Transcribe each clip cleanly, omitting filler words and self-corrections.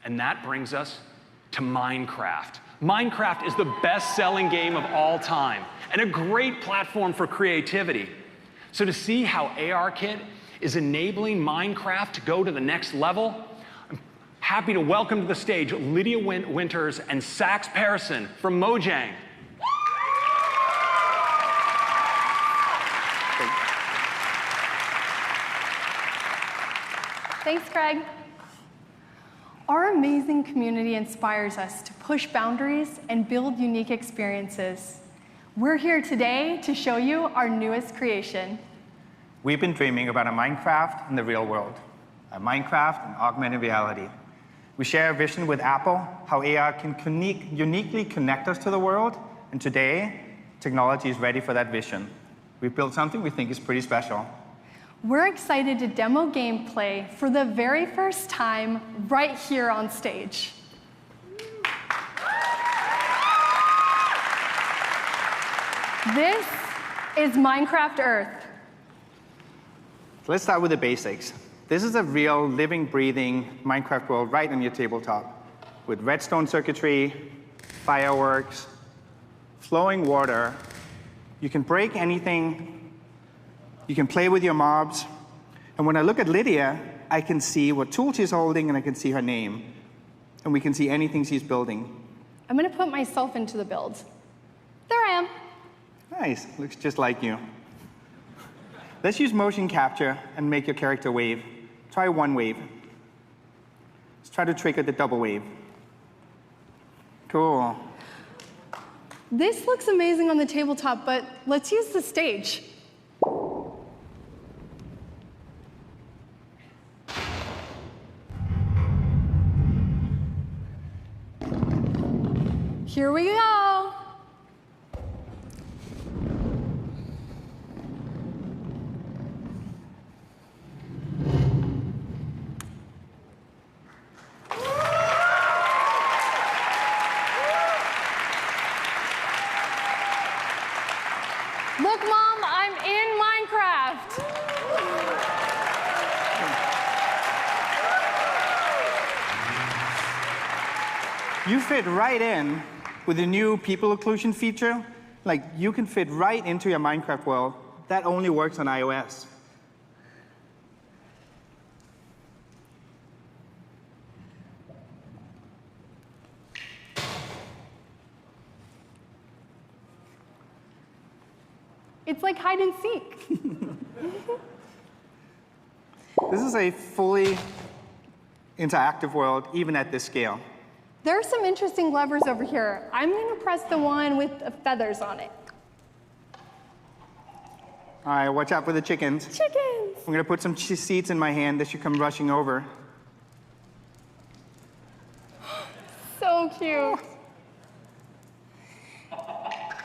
And that brings us to Minecraft. Minecraft is the best-selling game of all time and a great platform for creativity. So to see how ARKit is enabling Minecraft to go to the next level, I'm happy to welcome to the stage Lydia Winters and Saxs Persson from Mojang. Thanks, Craig. Our amazing community inspires us to push boundaries and build unique experiences. We're here today to show you our newest creation. We've been dreaming about a Minecraft in the real world, a Minecraft in augmented reality. We share a vision with Apple, how AR can uniquely connect us to the world, and today, technology is ready for that vision. We've built something we think is pretty special. We're excited to demo gameplay for the very first time right here on stage. This is Minecraft Earth. Let's start with the basics. This is a real, living, breathing Minecraft world right on your tabletop, with redstone circuitry, fireworks, flowing water. You can break anything. You can play with your mobs. And when I look at Lydia, I can see what tool she's holding, and I can see her name. And we can see anything she's building. I'm going to put myself into the build. There I am. Nice. Looks just like you. Let's use motion capture and make your character wave. Try one wave. Let's try to trigger the double wave. Cool. This looks amazing on the tabletop, but let's use the stage. Here we go. Look, Mom, I'm in Minecraft. You fit right in with the new people occlusion feature. Like, you can fit right into your Minecraft world. That only works on iOS. It's like hide and seek. This is a fully interactive world, even at this scale. There are some interesting levers over here. I'm going to press the one with the feathers on it. All right, watch out for the chickens. Chickens! I'm going to put some seeds in my hand that should come rushing over. So cute.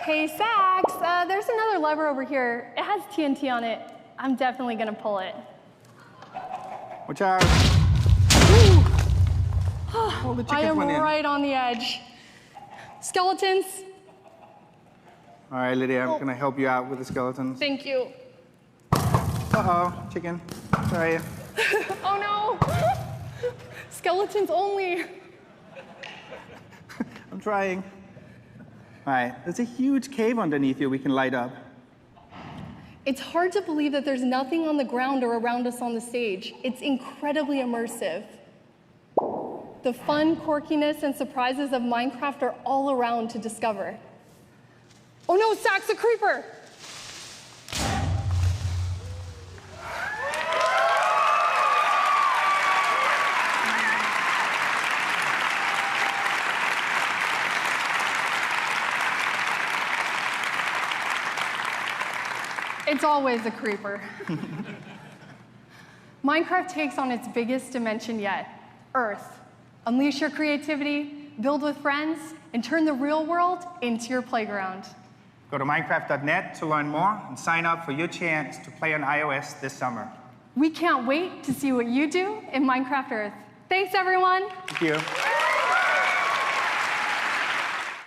Hey, Saxs, there's another lever over here. It has TNT on it. I'm definitely going to pull it. Watch out. Oh, the I am went in. right on the edge. Skeletons. All right, Lydia, I'm going to help you out with the skeletons. Thank you. Uh-oh, chicken. Sorry. Oh, no. Skeletons only. I'm trying. All right, there's a huge cave underneath you we can light up. It's hard to believe that there's nothing on the ground or around us on the stage. It's incredibly immersive. The fun, quirkiness, and surprises of Minecraft are all around to discover. Oh no, Saxs, a creeper! It's always a creeper. Minecraft takes on its biggest dimension yet, Earth. Unleash your creativity, build with friends, and turn the real world into your playground. Go to Minecraft.net to learn more and sign up for your chance to play on iOS this summer. We can't wait to see what you do in Minecraft Earth. Thanks, everyone. Thank you.